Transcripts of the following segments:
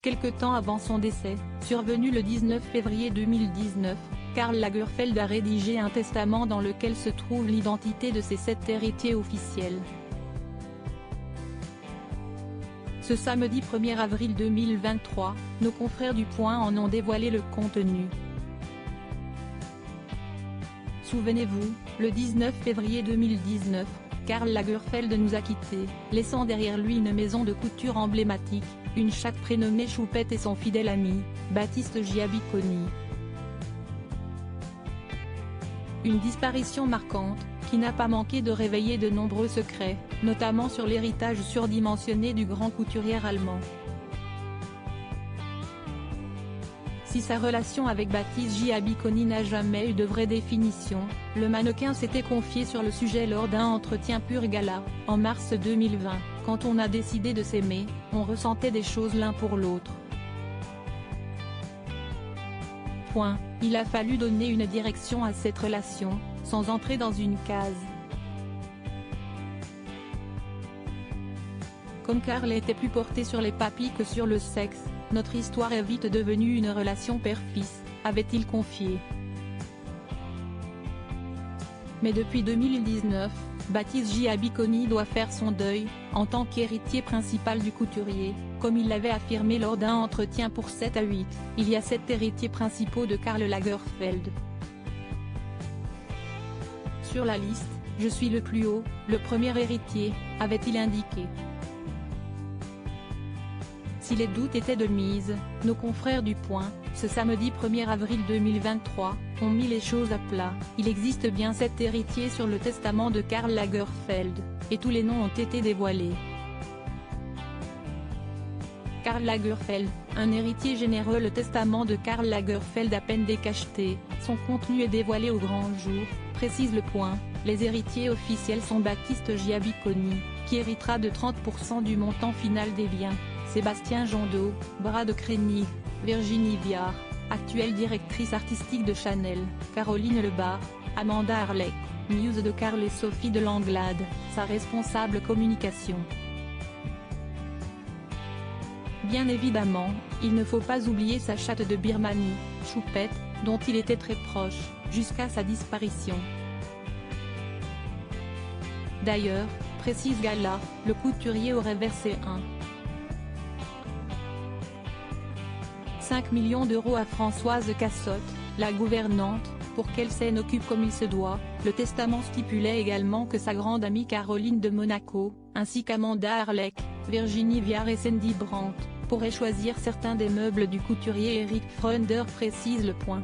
Quelque temps avant son décès, survenu le 19 février 2019, Karl Lagerfeld a rédigé un testament dans lequel se trouve l'identité de ses 7 héritiers officiels. Ce samedi 1er avril 2023, nos confrères du Point en ont dévoilé le contenu. Souvenez-vous, le 19 février 2019, Karl Lagerfeld nous a quittés, laissant derrière lui une maison de couture emblématique, une chatte prénommée Choupette et son fidèle ami, Baptiste Giabiconi. Une disparition marquante, qui n'a pas manqué de réveiller de nombreux secrets, notamment sur l'héritage surdimensionné du grand couturier allemand. Si sa relation avec Baptiste Giabiconi n'a jamais eu de vraie définition, le mannequin s'était confié sur le sujet lors d'un entretien Pur Gala, en mars 2020, quand on a décidé de s'aimer, on ressentait des choses l'un pour l'autre. Il a fallu donner une direction à cette relation, sans entrer dans une case. Comme Karl était plus porté sur les papilles que sur le sexe, notre histoire est vite devenue une relation père-fils, avait-il confié. Mais depuis 2019, Baptiste Giabiconi doit faire son deuil, en tant qu'héritier principal du couturier, comme il l'avait affirmé lors d'un entretien pour 7 à 8, il y a 7 héritiers principaux de Karl Lagerfeld. Sur la liste, je suis le plus haut, le premier héritier, avait-il indiqué. Si les doutes étaient de mise, nos confrères du Point, ce samedi 1er avril 2023, ont mis les choses à plat, il existe bien 7 héritiers sur le testament de Karl Lagerfeld, et tous les noms ont été dévoilés. Karl Lagerfeld, un héritier généreux. Le testament de Karl Lagerfeld à peine décacheté, son contenu est dévoilé au grand jour, précise le Point. Les héritiers officiels sont Baptiste Giabiconi, qui héritera de 30% du montant final des biens, Sébastien Jondot, bras de Krénig, Virginie Viard, actuelle directrice artistique de Chanel, Caroline Lebar, Amanda Arlec, muse de Karl et Sophie de Langlade, sa responsable communication. Bien évidemment, il ne faut pas oublier sa chatte de Birmanie, Choupette, dont il était très proche, jusqu'à sa disparition. D'ailleurs, précise Gala, le couturier aurait versé 5 millions d'euros à Françoise Cassotte, la gouvernante, pour qu'elle s'en occupe comme il se doit. Le testament stipulait également que sa grande amie Caroline de Monaco, ainsi qu'Amanda Arlec, Virginie Viard et Sandy Brandt, pourraient choisir certains des meubles du couturier Eric Freunder, précise le Point.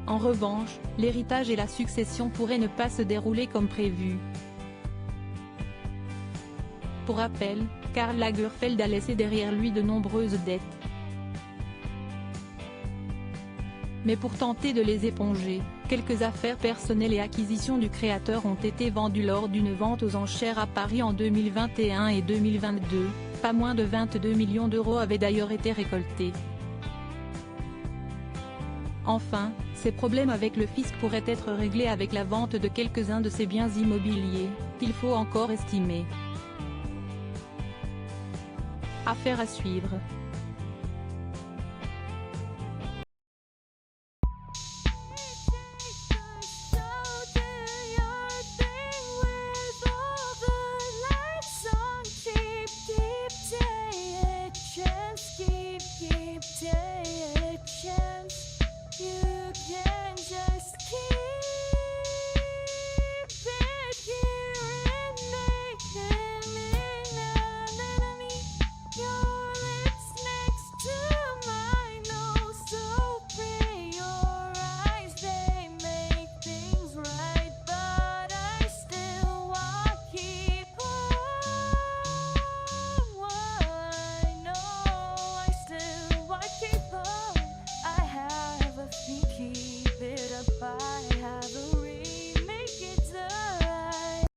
En revanche, l'héritage et la succession pourraient ne pas se dérouler comme prévu. Pour rappel, Karl Lagerfeld a laissé derrière lui de nombreuses dettes. Mais pour tenter de les éponger, quelques affaires personnelles et acquisitions du créateur ont été vendues lors d'une vente aux enchères à Paris en 2021 et 2022, pas moins de 22 millions d'euros avaient d'ailleurs été récoltés. Enfin, ses problèmes avec le fisc pourraient être réglés avec la vente de quelques-uns de ses biens immobiliers, qu'il faut encore estimer. Affaire à suivre.